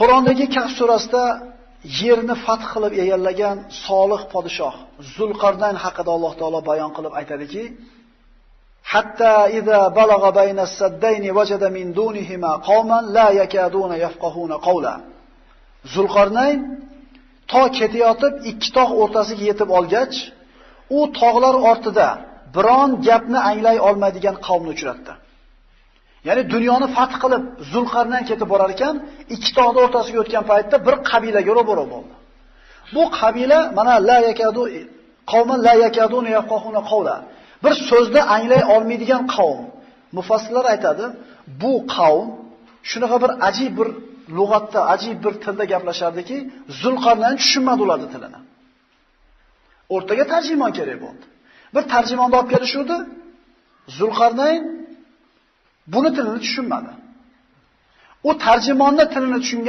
Qur'ondagi Kahf surasida yerni fath qilib egallagan solih podshoh Zulqarnayn haqida Alloh taolo bayon qilib aytadiki: "Hatta iza balagha bayna as-saddayni wajada min dunihima qauman la yakaduna yafqahuna qawla." Zulqarnayn to ketayotib ikki tog' o'rtasiga yetib olgach, u tog'lar ortida biron gapni anglay olmaydigan qavmni uchratdi. Ya'ni dunyoni fath qilib Zulqarnayn ketib borar ekan, ikki tog'ning o'rtasiga o'tgan paytda bir qabilaga ro'baro bo'ldi. Bu qabila mana la yakadu qavman la yakaduna yafqahuna qawla. Bir so'zni anglay olmaydigan qavm. Mufassirlar aytadi, bu qavm shunaqa bir ajib bir lug'atda, ajib bir tilda gaplashardiki, Zulqarnayn tushunmadi ularning tilini. O'rtaga tarjimon kerak bo'ldi. Bir tarjimonni olib kelishuvdi. Zulqarnayn buni tilini tushunmadi. U tarjimonning tilini tushungan